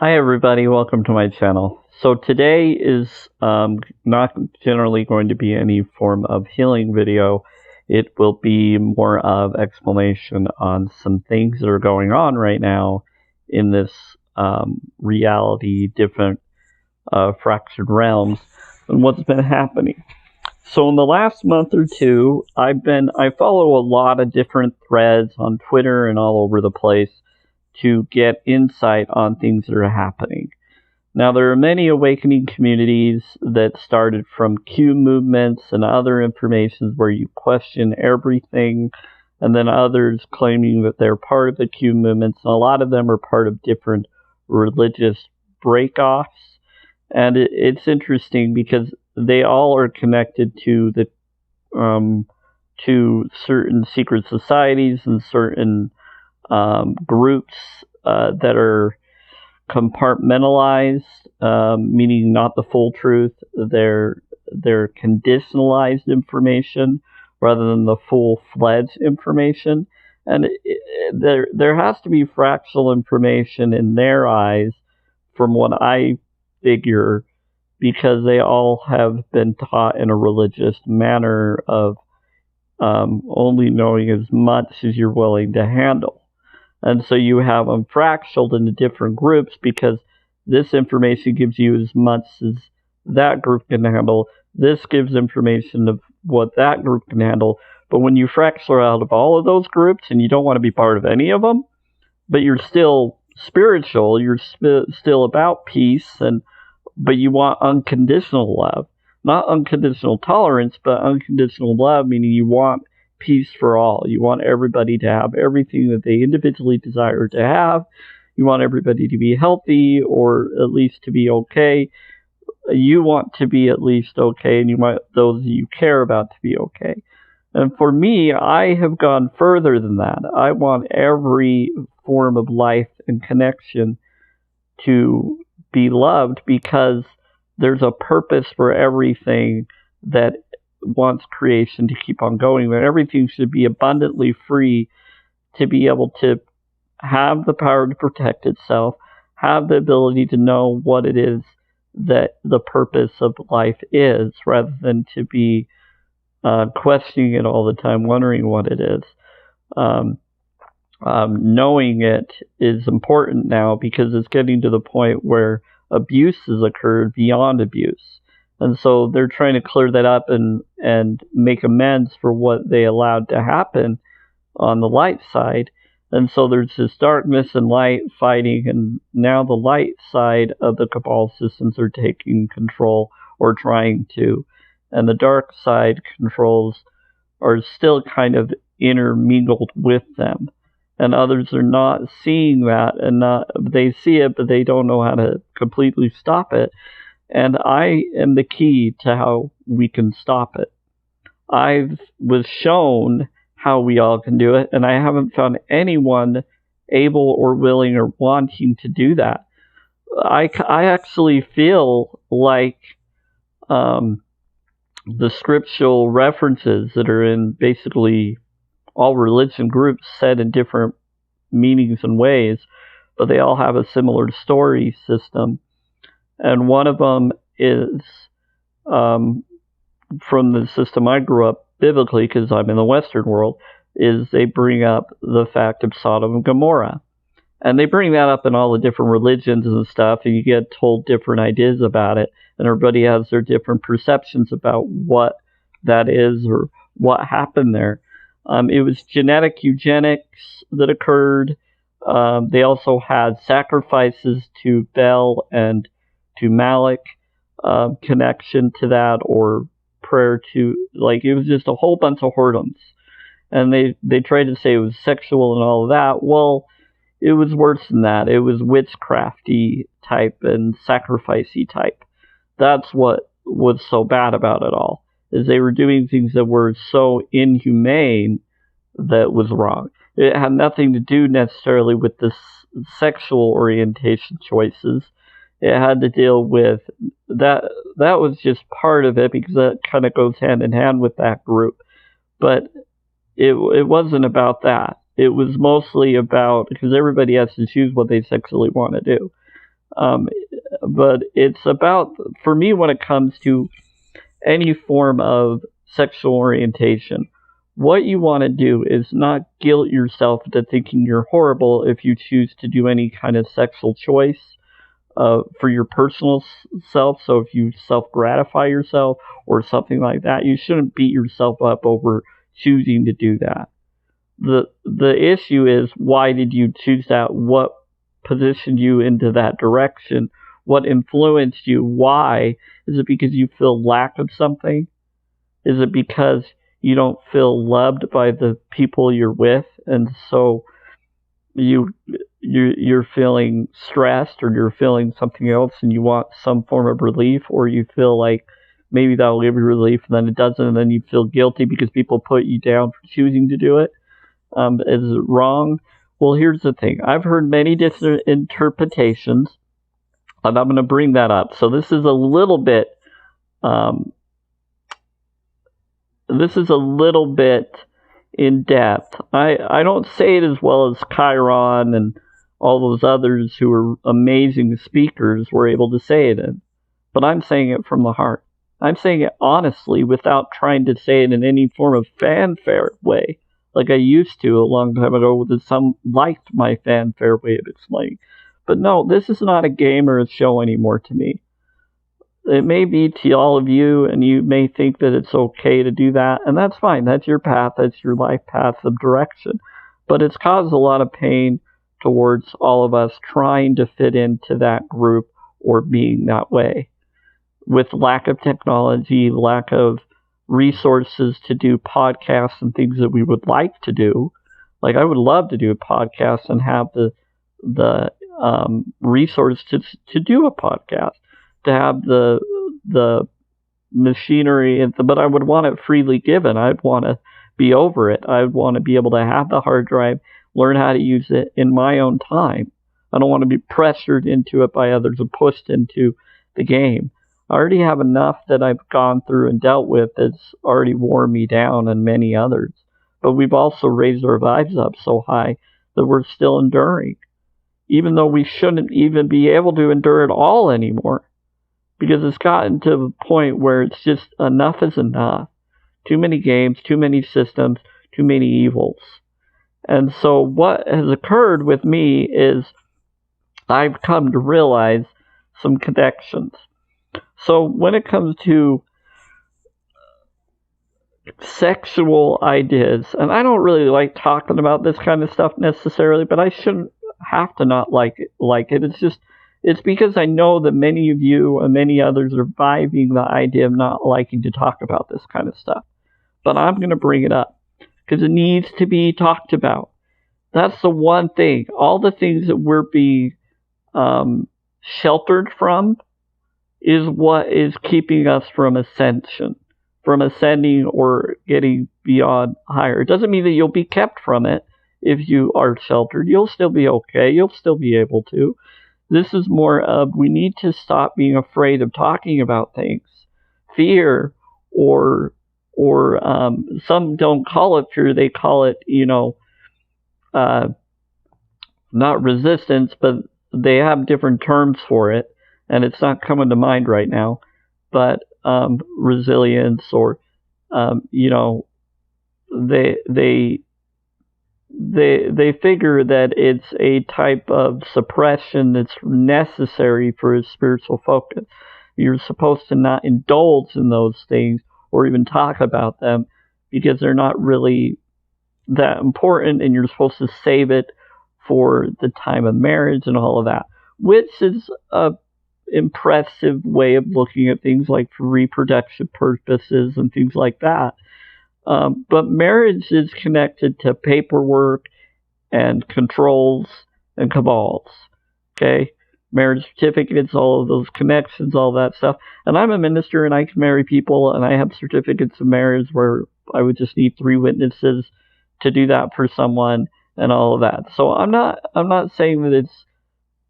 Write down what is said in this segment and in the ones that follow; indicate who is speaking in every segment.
Speaker 1: Hi everybody, welcome to my channel. So today is not generally going to be any form of healing video. It will be more of explanation on some things that are going on right now in this reality, different fractured realms, and what's been happening. So in the last month or two, I follow a lot of different threads on Twitter and all over the place to get insight on things that are happening. Now, there are many awakening communities that started from Q movements and other informations where you question everything, and then others claiming that they're part of the Q movements. And a lot of them are part of different religious breakoffs. And it's interesting because they all are connected to certain secret societies and certain groups that are compartmentalized, meaning not the full truth. They're conditionalized information rather than the full-fledged information. And there has to be fractional information in their eyes, from what I figure, because they all have been taught in a religious manner of only knowing as much as you're willing to handle. And so you have them fractioned into different groups because this information gives you as much as that group can handle. This gives information of what that group can handle. But when you fracture out of all of those groups and you don't want to be part of any of them, but you're still spiritual, you're still about peace, but you want unconditional love. Not unconditional tolerance, but unconditional love, meaning you want peace for all. You want everybody to have everything that they individually desire to have. You want everybody to be healthy, or at least to be okay. You want to be at least okay, and you want those you care about to be okay. And for me, I have gone further than that. I want every form of life and connection to be loved, because there's a purpose for everything that wants creation to keep on going, that everything should be abundantly free to be able to have the power to protect itself, have the ability to know what it is that the purpose of life is, rather than to be questioning it all the time, wondering what it is. Knowing it is important now, because it's getting to the point where abuse has occurred beyond abuse. And so they're trying to clear that up and make amends for what they allowed to happen on the light side. And so there's this darkness and light fighting, and now the light side of the cabal systems are taking control, or trying to. And the dark side controls are still kind of intermingled with them. And others are not seeing that, and they see it, but they don't know how to completely stop it. And I am the key to how we can stop it. I was shown how we all can do it, and I haven't found anyone able or willing or wanting to do that. I actually feel like the scriptural references that are in basically all religion groups, said in different meanings and ways, but they all have a similar story system. And one of them is from the system I grew up biblically, because I'm in the Western world, is they bring up the fact of Sodom and Gomorrah. And they bring that up in all the different religions and stuff, and you get told different ideas about it, and everybody has their different perceptions about what that is or what happened there. It was genetic eugenics that occurred. They also had sacrifices to Bel and to Malik, connection to that, or prayer to, like, it was just a whole bunch of whoredoms. And they tried to say it was sexual and all of that. Well, it was worse than that. It was witchcrafty type and sacrificey type. That's what was so bad about it all, is they were doing things that were so inhumane that was wrong. It had nothing to do necessarily with the sexual orientation choices. It had to deal with that. That was just part of it, because that kind of goes hand in hand with that group. But it wasn't about that. It was mostly about, because everybody has to choose what they sexually want to do. Um, but it's about, for me, when it comes to any form of sexual orientation, what you want to do is not guilt yourself into thinking you're horrible if you choose to do any kind of sexual choice for your personal self. So if you self gratify yourself or something like that, you shouldn't beat yourself up over choosing to do that. The issue is, why did you choose that? What positioned you into that direction? What influenced you? Why? Is it because you feel lack of something? Is it because you don't feel loved by the people you're with, and so you you're feeling stressed, or you're feeling something else and you want some form of relief, or you feel like maybe that'll give you relief and then it doesn't, and then you feel guilty because people put you down for choosing to do it? Is it wrong? Well, here's the thing. I've heard many different interpretations, and I'm going to bring that up. So um, this is a little bit in depth. I don't say it as well as Chiron and all those others who are amazing speakers were able to say it in, but I'm saying it from the heart. I'm saying it honestly without trying to say it in any form of fanfare way, like I used to a long time ago, that some liked my fanfare way of explaining. But no, this is not a game or a show anymore to me. It may be to all of you, and you may think that it's okay to do that, and that's fine. That's your path. That's your life path of direction. But it's caused a lot of pain towards all of us trying to fit into that group or being that way. With lack of technology, lack of resources to do podcasts and things that we would like to do. Like, I would love to do a podcast and have the resource to do a podcast, to have the machinery, but I would want it freely given. I'd want to be over it. I'd want to be able to have the hard drive, learn how to use it in my own time. I don't want to be pressured into it by others or pushed into the game. I already have enough that I've gone through and dealt with that's already worn me down, and many others. But we've also raised our vibes up so high that we're still enduring, even though we shouldn't even be able to endure it all anymore, because it's gotten to the point where it's just enough is enough. Too many games, too many systems, too many evils. And so what has occurred with me is I've come to realize some connections. So when it comes to sexual ideas, and I don't really like talking about this kind of stuff necessarily, but I shouldn't have to not like it. It's because I know that many of you and many others are vibing the idea of not liking to talk about this kind of stuff. But I'm going to bring it up because it needs to be talked about. That's the one thing. All the things that we're being sheltered from is what is keeping us from ascending or getting beyond higher. It doesn't mean that you'll be kept from it if you are sheltered. You'll still be okay. You'll still be able to. This is more of, we need to stop being afraid of talking about things. Fear, or some don't call it fear. They call it, not resistance, but they have different terms for it, and it's not coming to mind right now. But resilience, or they figure that it's a type of suppression that's necessary for a spiritual focus. You're supposed to not indulge in those things or even talk about them because they're not really that important, and you're supposed to save it for the time of marriage and all of that, which is a impressive way of looking at things, like for reproduction purposes and things like that. But marriage is connected to paperwork and controls and cabals. Okay? Marriage certificates, all of those connections, all that stuff. And I'm a minister, and I can marry people, and I have certificates of marriage where I would just need 3 witnesses to do that for someone and all of that. So I'm not saying that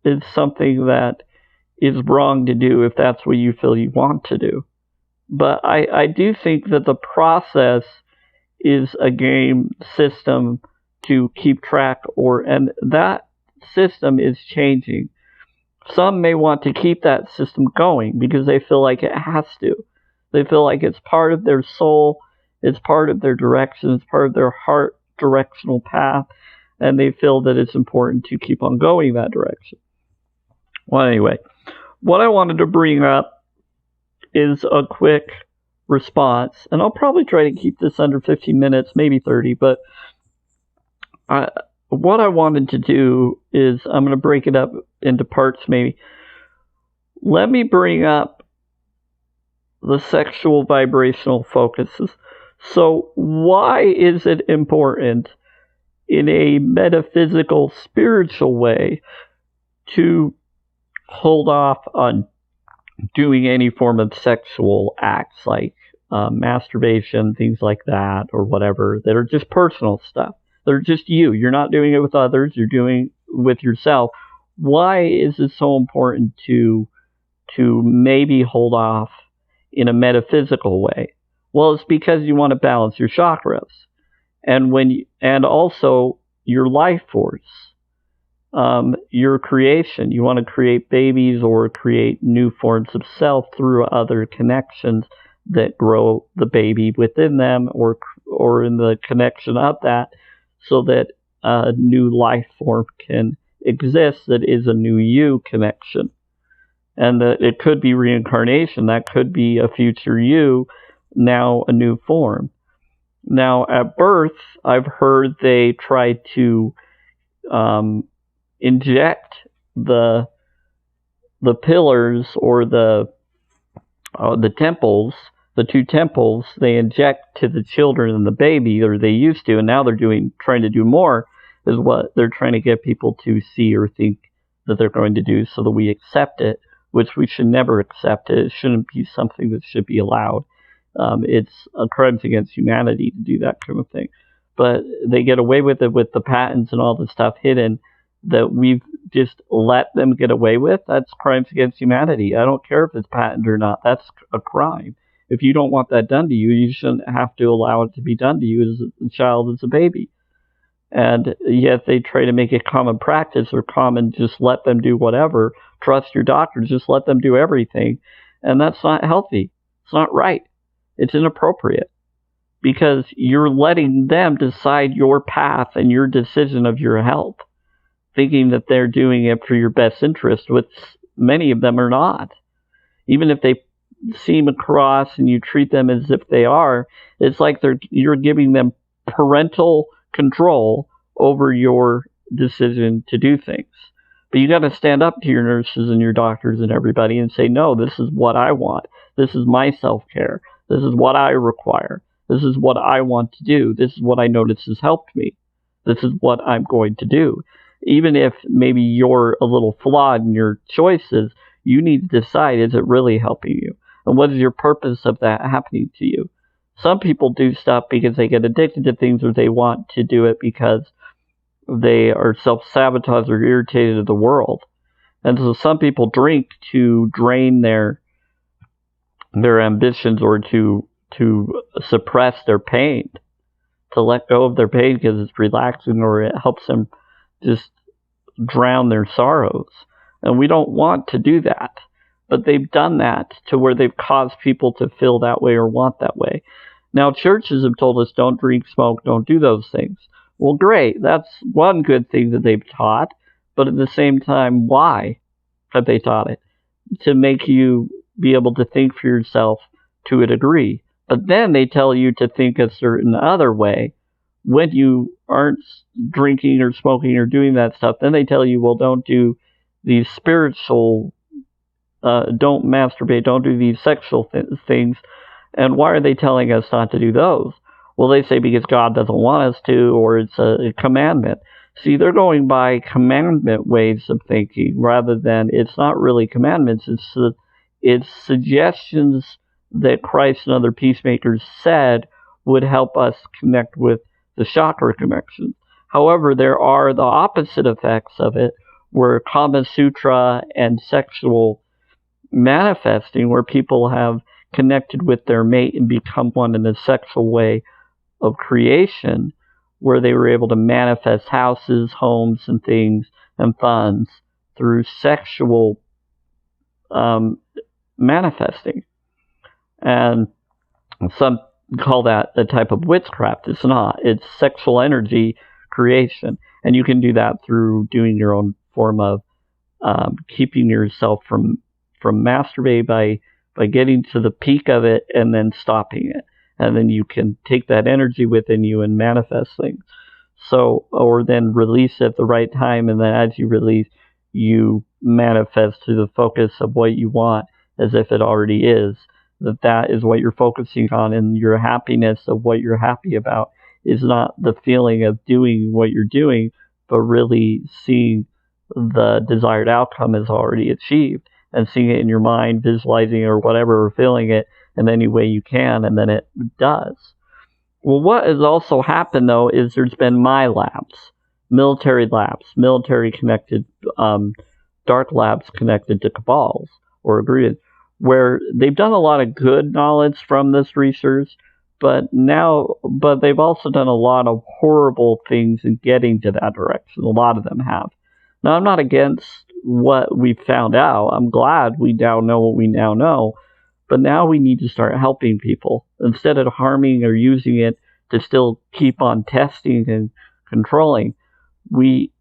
Speaker 1: it's something that is wrong to do if that's what you feel you want to do. But I do think that the process is a game system to keep track, and that system is changing. some may want to keep that system going because they feel like it has to. They feel like it's part of their soul, it's part of their direction, it's part of their heart directional path, and they feel that it's important to keep on going that direction. Well, anyway, what I wanted to bring up is a quick response, and I'll probably try to keep this under 15 minutes, maybe 30, but what I wanted to do is I'm going to break it up into parts maybe. Let me bring up the sexual vibrational focuses. So why is it important in a metaphysical, spiritual way to hold off on doing any form of sexual acts like masturbation, things like that, or whatever, that are just personal stuff? They're just you. You're not doing it with others. You're doing it with yourself. Why is it so important to maybe hold off in a metaphysical way? Well, it's because you want to balance your chakras, and also your life force, your creation. You want to create babies or create new forms of self through other connections that grow the baby within them, or in the connection of that, so that a new life form can exist that is a new you connection. And that it could be reincarnation, that could be a future you, now a new form. Now, at birth, I've heard they try to inject the pillars or the temples, the two temples, they inject to the children and the baby, or they used to, and now they're trying to do more, is what they're trying to get people to see or think that they're going to do, so that we accept it, which we should never accept it. It shouldn't be something that should be allowed. It's a crime against humanity to do that kind of thing. But they get away with it with the patents and all the stuff hidden that we've just let them get away with. That's crimes against humanity. I don't care if it's patented or not. That's a crime. If you don't want that done to you, you shouldn't have to allow it to be done to you as a child, as a baby. And yet they try to make it common practice, or common, just let them do whatever. Trust your doctors, just let them do everything. And that's not healthy. It's not right. It's inappropriate, because you're letting them decide your path and your decision of your health, thinking that they're doing it for your best interest, which many of them are not. Even if they seem across and you treat them as if they are, it's like you're giving them parental control over your decision to do things. But you got to stand up to your nurses and your doctors and everybody and say, no, this is what I want. This is my self-care. This is what I require. This is what I want to do. This is what I notice has helped me. This is what I'm going to do. Even if maybe you're a little flawed in your choices, you need to decide, is it really helping you? And what is your purpose of that happening to you? Some people do stuff because they get addicted to things, or they want to do it because they are self-sabotaged or irritated at the world. And so some people drink to drain their ambitions, or to suppress their pain, to let go of their pain because it's relaxing, or it helps them just drown their sorrows. And we don't want to do that. But they've done that to where they've caused people to feel that way or want that way. Now, churches have told us, don't drink, smoke, don't do those things. Well, great. That's one good thing that they've taught. But at the same time, why have they taught it? To make you be able to think for yourself to a degree. But then they tell you to think a certain other way when you aren't drinking or smoking or doing that stuff. Then they tell you, well, don't do these spiritual, don't masturbate, don't do these sexual things. And why are they telling us not to do those? Well, they say because God doesn't want us to, or it's a commandment. See, they're going by commandment ways of thinking, rather than, it's not really commandments, it's suggestions that Christ and other peacemakers said would help us connect with the chakra connection. However, there are the opposite effects of it, where Kama Sutra and sexual manifesting, where people have connected with their mate and become one in a sexual way of creation, where they were able to manifest houses, homes, and things, and funds through sexual manifesting. And some call that a type of witchcraft. It's not. It's sexual energy creation. And you can do that through doing your own form of keeping yourself from masturbate by getting to the peak of it and then stopping it. And then you can take that energy within you and manifest things. So, or then release at the right time, and then as you release, you manifest to the focus of what you want as if it already is. That is what you're focusing on, and your happiness of what you're happy about is not the feeling of doing what you're doing, but really seeing the desired outcome is already achieved, and seeing it in your mind, visualizing it or whatever, or feeling it in any way you can, and then it does. Well, what has also happened, though, is there's been my labs, military connected, dark labs connected to cabals or agreed, where they've done a lot of good knowledge from this research, but they've also done a lot of horrible things in getting to that direction. A lot of them have. Now, I'm not against what we found out. I'm glad we now know what we now know. But now we need to start helping people instead of harming or using it to still keep on testing and controlling. We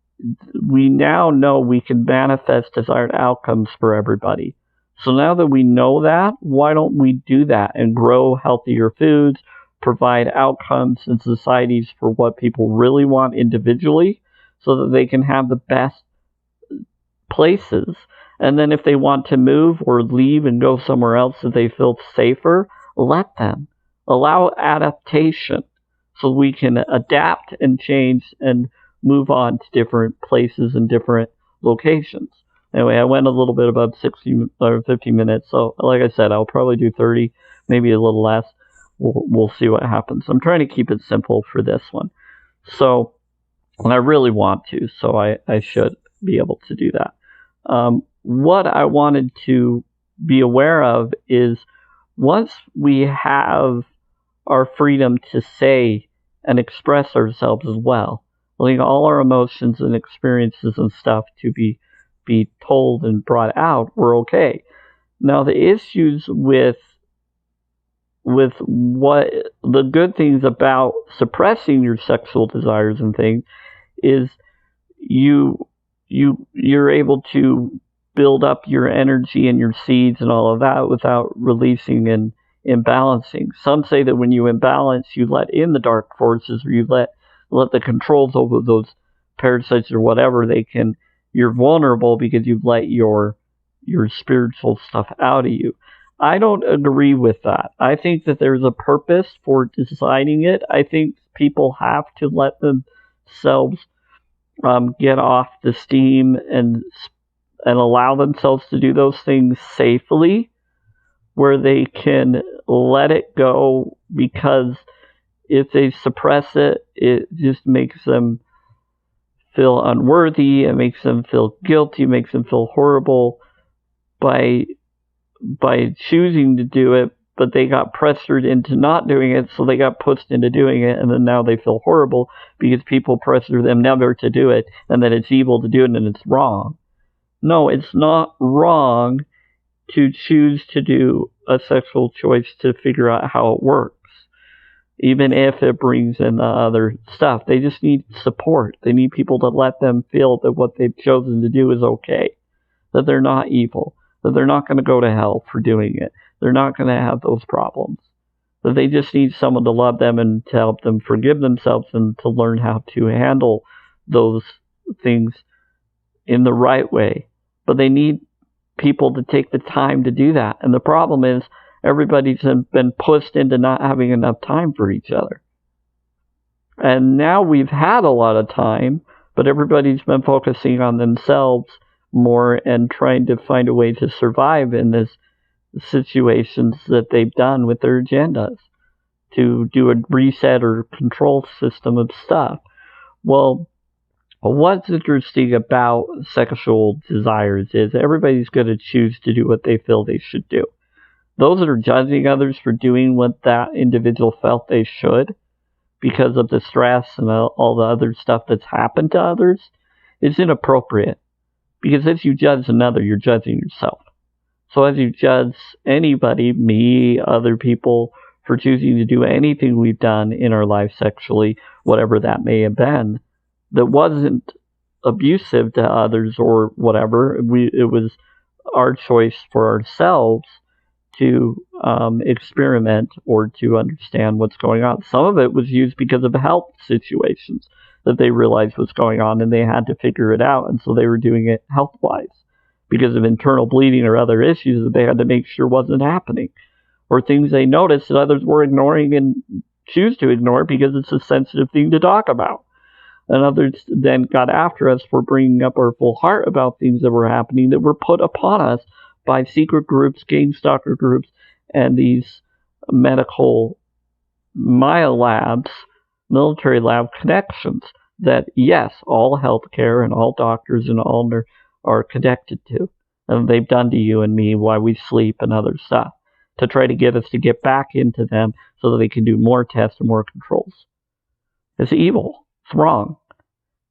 Speaker 1: now know we can manifest desired outcomes for everybody. So now that we know that, why don't we do that and grow healthier foods, provide outcomes in societies for what people really want individually so that they can have the best places. And then if they want to move or leave and go somewhere else that they feel safer, let them. Allow adaptation so we can adapt and change and move on to different places and different locations. Anyway, I went a little bit above 60 or 50 minutes, so like I said, I'll probably do 30, maybe a little less. We'll see what happens. I'm trying to keep it simple for this one. So, and I really want to, so I should be able to do that. What I wanted to be aware of is once we have our freedom to say and express ourselves as well, letting all our emotions and experiences and stuff to be told and brought out, we're okay. Now the issues with what the good things about suppressing your sexual desires and things is you're able to build up your energy and your seeds and all of that without releasing and imbalancing. Some say that when you imbalance, you let in the dark forces, or you let the controls over those parasites or whatever. You're vulnerable because you've let your spiritual stuff out of you. I don't agree with that. I think that there's a purpose for deciding it. I think people have to let themselves get off the steam and allow themselves to do those things safely, where they can let it go, because if they suppress it, it just makes them feel unworthy, it makes them feel guilty, it makes them feel horrible by choosing to do it, but they got pressured into not doing it, so they got pushed into doing it, and then now they feel horrible because people pressure them never to do it, and that it's evil to do it and it's wrong. No, it's not wrong to choose to do a sexual choice to figure out how it works, even if it brings in the other stuff. They just need support. They need people to let them feel that what they've chosen to do is okay, that they're not evil, that they're not going to go to hell for doing it. They're not going to have those problems. That they just need someone to love them and to help them forgive themselves and to learn how to handle those things in the right way. But they need people to take the time to do that. And the problem is everybody's been pushed into not having enough time for each other. And now we've had a lot of time, but everybody's been focusing on themselves more and trying to find a way to survive in this situations that they've done with their agendas, to do a reset or control system of stuff. Well, what's interesting about sexual desires is everybody's going to choose to do what they feel they should do. Those that are judging others for doing what that individual felt they should because of the stress and all the other stuff that's happened to others is inappropriate. Because as you judge another, you're judging yourself. So as you judge anybody, me, other people, for choosing to do anything we've done in our life sexually, whatever that may have been, that wasn't abusive to others or whatever, it was our choice for ourselves to experiment or to understand what's going on. Some of it was used because of health situations that they realized was going on and they had to figure it out, and so they were doing it health-wise because of internal bleeding or other issues that they had to make sure wasn't happening, or things they noticed that others were ignoring and choose to ignore because it's a sensitive thing to talk about. And others then got after us for bringing up our full heart about things that were happening that were put upon us by secret groups, game stalker groups, and these medical labs, military lab connections that, yes, all healthcare and all doctors and all are connected to. And they've done to you and me while we sleep and other stuff to try to get us to get back into them so that they can do more tests and more controls. It's evil. It's wrong.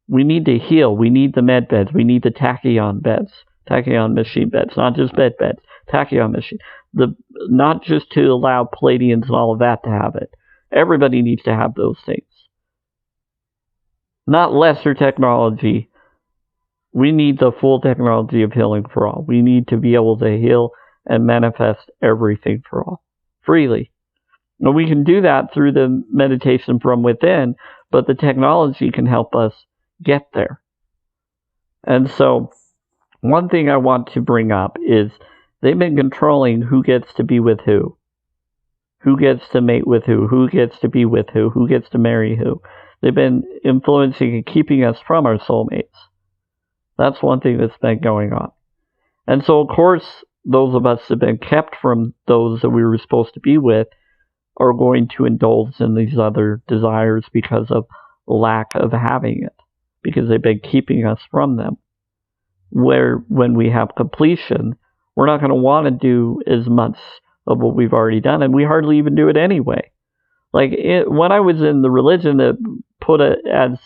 Speaker 1: We need to heal. We need the med beds. We need the tachyon beds. Tachyon machine beds, not just beds, tachyon machine. Not just to allow Palladians and all of that to have it. Everybody needs to have those things. Not lesser technology. We need the full technology of healing for all. We need to be able to heal and manifest everything for all, freely. And we can do that through the meditation from within, but the technology can help us get there. And so, one thing I want to bring up is they've been controlling who gets to be with who gets to mate with who gets to be with who gets to marry who. They've been influencing and keeping us from our soulmates. That's one thing that's been going on. And so, of course, those of us that have been kept from those that we were supposed to be with are going to indulge in these other desires because of lack of having it, because they've been keeping us from them. Where when we have completion, we're not going to want to do as much of what we've already done, and we hardly even do it anyway. Like when I was in the religion that put it as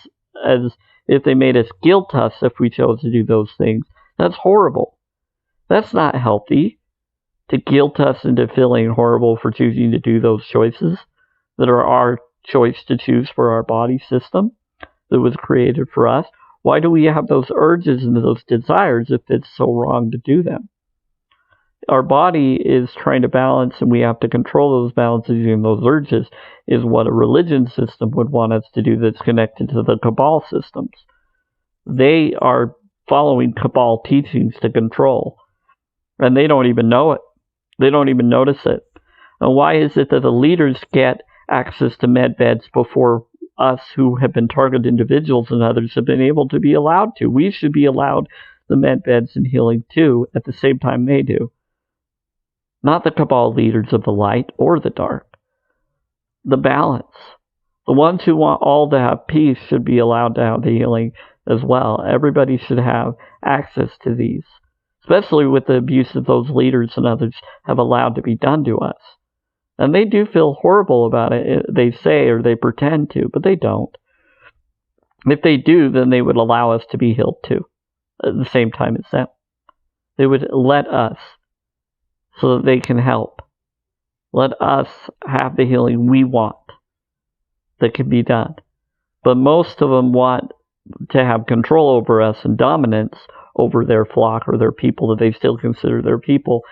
Speaker 1: if they made us guilt us if we chose to do those things, that's horrible. That's not healthy, to guilt us into feeling horrible for choosing to do those choices that are our choice to choose for our body system that was created for us. Why do we have those urges and those desires if it's so wrong to do them? Our body is trying to balance, and we have to control those balances and those urges, is what a religion system would want us to do that's connected to the Cabal systems. They are following Cabal teachings to control, and they don't even know it. They don't even notice it. And why is it that the leaders get access to med beds before us who have been targeted individuals and others have been able to be allowed to? We should be allowed the med beds and healing too at the same time they do. Not the Cabal leaders of the light or the dark. The balance. The ones who want all to have peace should be allowed to have the healing as well. Everybody should have access to these, especially with the abuse that those leaders and others have allowed to be done to us. And they do feel horrible about it. They say, or they pretend to, but they don't. If they do, then they would allow us to be healed too, at the same time as them. They would let us, so that they can help. Let us have the healing we want that can be done. But most of them want to have control over us and dominance over their flock or their people that they still consider their people,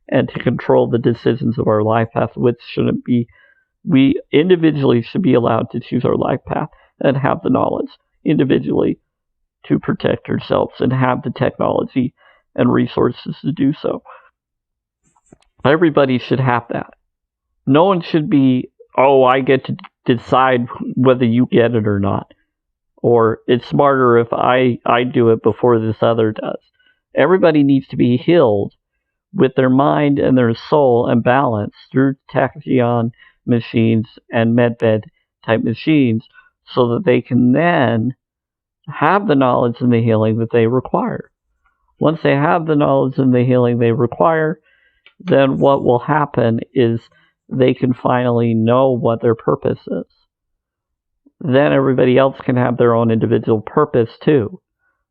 Speaker 1: and to control the decisions of our life path, which shouldn't be. We individually should be allowed to choose our life path and have the knowledge individually to protect ourselves and have the technology and resources to do so. Everybody should have that. No one should be, I get to decide whether you get it or not. Or it's smarter if I do it before this other does. Everybody needs to be healed with their mind and their soul and balance through tachyon machines and medbed type machines, so that they can then have the knowledge and the healing that they require. Once they have the knowledge and the healing they require, then what will happen is they can finally know what their purpose is. Then everybody else can have their own individual purpose too.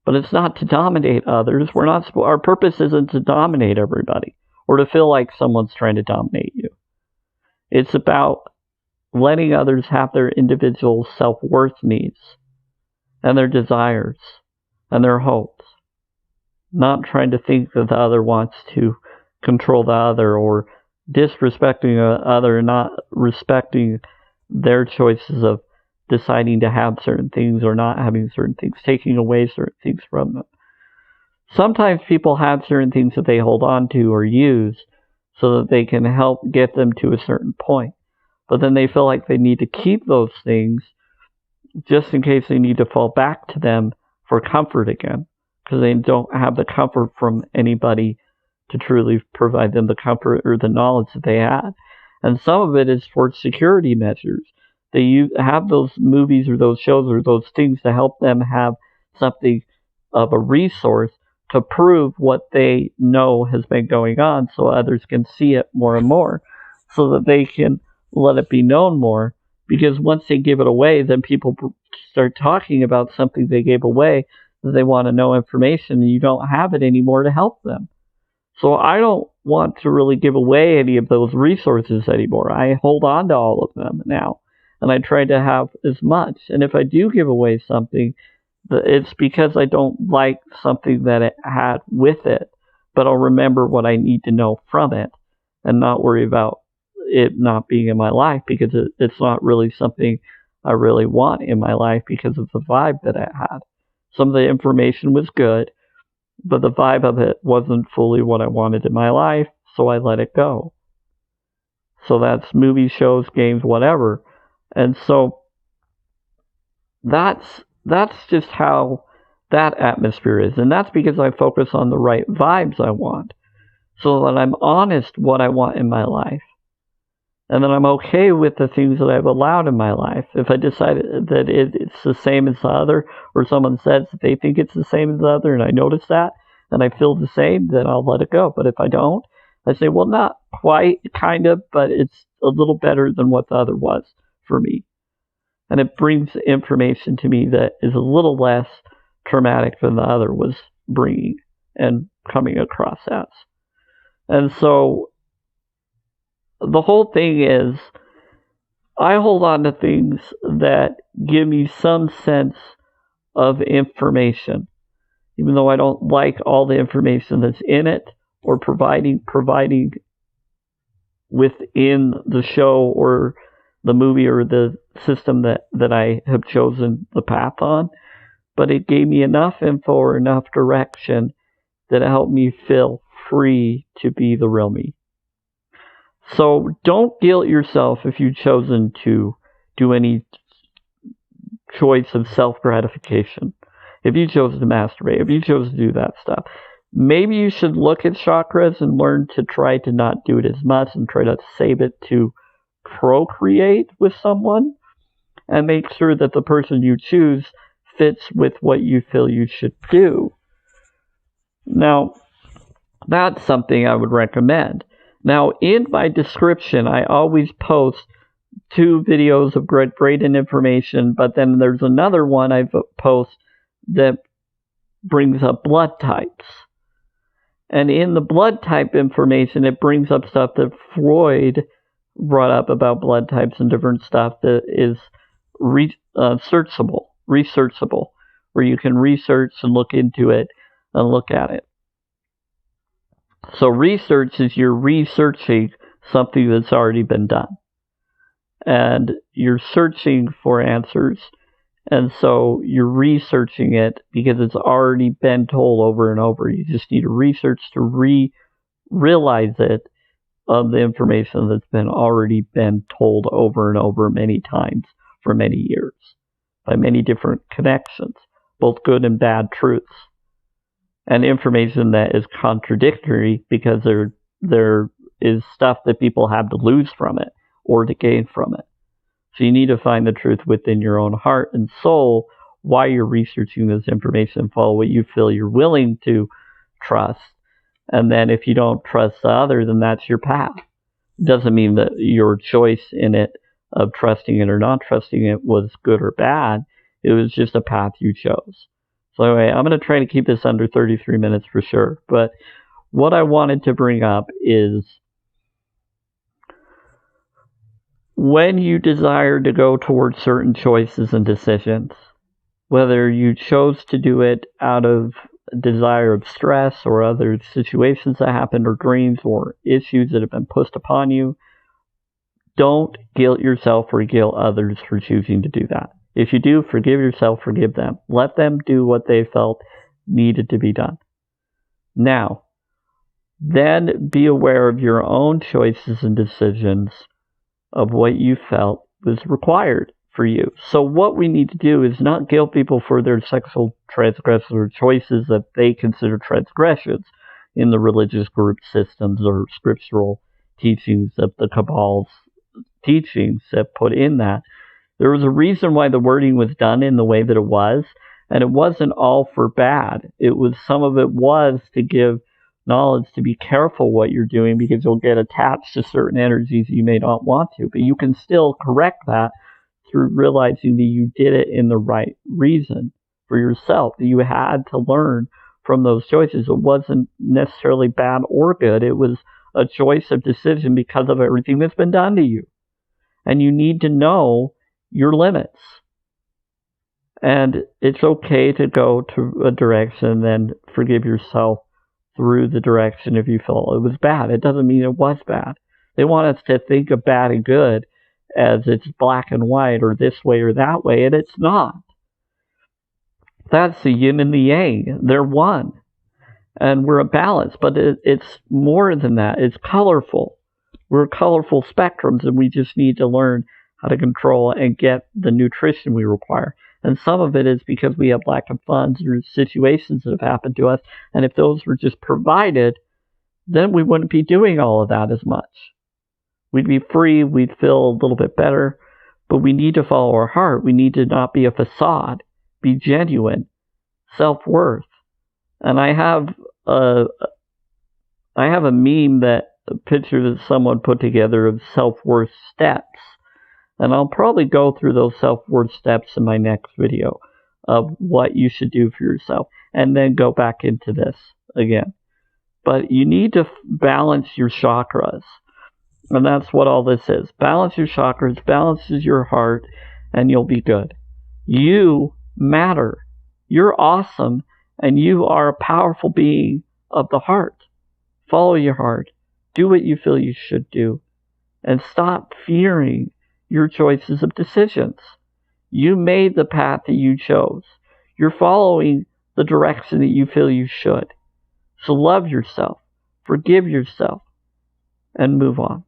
Speaker 1: But it's not to dominate others. Our purpose isn't to dominate everybody or to feel like someone's trying to dominate you. It's about letting others have their individual self-worth needs and their desires and their hopes. Not trying to think that the other wants to control the other, or disrespecting the other, not respecting their choices of deciding to have certain things or not having certain things, taking away certain things from them. Sometimes people have certain things that they hold on to or use so that they can help get them to a certain point. But then they feel like they need to keep those things just in case they need to fall back to them for comfort again, because they don't have the comfort from anybody to truly provide them the comfort or the knowledge that they had. And some of it is for security measures. They have those movies or those shows or those things to help them have something of a resource to prove what they know has been going on, so others can see it more and more, so that they can let it be known more. Because once they give it away, then people start talking about something they gave away, that they want to know information, and you don't have it anymore to help them. So I don't want to really give away any of those resources anymore. I hold on to all of them now, and I try to have as much. And if I do give away something, it's because I don't like something that it had with it, but I'll remember what I need to know from it and not worry about it not being in my life, because it's not really something I really want in my life because of the vibe that it had. Some of the information was good, but the vibe of it wasn't fully what I wanted in my life, so I let it go. So that's movies, shows, games, whatever. And so that's just how that atmosphere is. And that's because I focus on the right vibes I want, so that I'm honest what I want in my life. And then I'm okay with the things that I've allowed in my life. If I decide that it's the same as the other, or someone says that they think it's the same as the other, and I notice that, and I feel the same, then I'll let it go. But if I don't, I say, well, not quite, kind of, but it's a little better than what the other was for me. And it brings information to me that is a little less traumatic than the other was bringing and coming across as. And so the whole thing is, I hold on to things that give me some sense of information, even though I don't like all the information that's in it or providing within the show or the movie or the system that I have chosen the path on. But it gave me enough info or enough direction that it helped me feel free to be the real me. So don't guilt yourself if you've chosen to do any choice of self-gratification. If you chose to masturbate, if you chose to do that stuff, maybe you should look at chakras and learn to try to not do it as much and try to save it to procreate with someone, and make sure that the person you choose fits with what you feel you should do. Now, that's something I would recommend. Now, in my description, I always post 2 videos of great information, but then there's another one I post that brings up blood types. And in the blood type information, it brings up stuff that Freud brought up about blood types and different stuff that is researchable, where you can research and look into it and look at it. So research is you're researching something that's already been done. And you're searching for answers. And so you're researching it because it's already been told over and over. You just need to research to realize it of the information that's already been told over and over many times for many years by many different connections, both good and bad truths. And information that is contradictory because there is stuff that people have to lose from it or to gain from it. So you need to find the truth within your own heart and soul while you're researching this information. Follow what you feel you're willing to trust. And then if you don't trust the other, then that's your path. It doesn't mean that your choice in it of trusting it or not trusting it was good or bad. It was just a path you chose. So anyway, I'm going to try to keep this under 33 minutes for sure. But what I wanted to bring up is when you desire to go towards certain choices and decisions, whether you chose to do it out of desire of stress or other situations that happened or dreams or issues that have been pushed upon you, don't guilt yourself or guilt others for choosing to do that. If you do, forgive yourself, forgive them. Let them do what they felt needed to be done. Now, then be aware of your own choices and decisions of what you felt was required for you. So what we need to do is not guilt people for their sexual transgressions or choices that they consider transgressions in the religious group systems or scriptural teachings of the Kabbal's teachings that put in that. There was a reason why the wording was done in the way that it was, and it wasn't all for bad. It was, some of it was to give knowledge to be careful what you're doing, because you'll get attached to certain energies you may not want to, but you can still correct that through realizing that you did it in the right reason for yourself, that you had to learn from those choices. It wasn't necessarily bad or good. It was a choice of decision because of everything that's been done to you. And you need to know your limits. And it's okay to go to a direction and then forgive yourself through the direction if you feel it was bad. It doesn't mean it was bad. They want us to think of bad and good as it's black and white or this way or that way, and it's not. That's the yin and the yang. They're one. And we're a balance, but it's more than that. It's colorful. We're colorful spectrums, and we just need to learn how to control and get the nutrition we require. And some of it is because we have lack of funds or situations that have happened to us. And if those were just provided, then we wouldn't be doing all of that as much. We'd be free. We'd feel a little bit better. But we need to follow our heart. We need to not be a facade. Be genuine. Self-worth. And I have a meme, that a picture that someone put together of self-worth steps. And I'll probably go through those self-worth steps in my next video of what you should do for yourself, and then go back into this again. But you need to balance your chakras. And that's what all this is. Balance your chakras, balances your heart, and you'll be good. You matter. You're awesome, and you are a powerful being of the heart. Follow your heart. Do what you feel you should do. And stop fearing your choices of decisions. You made the path that you chose. You're following the direction that you feel you should. So love yourself, forgive yourself, and move on.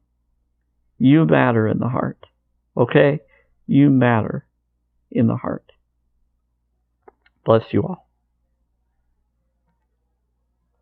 Speaker 1: You matter in the heart. Okay? You matter in the heart. Bless you all.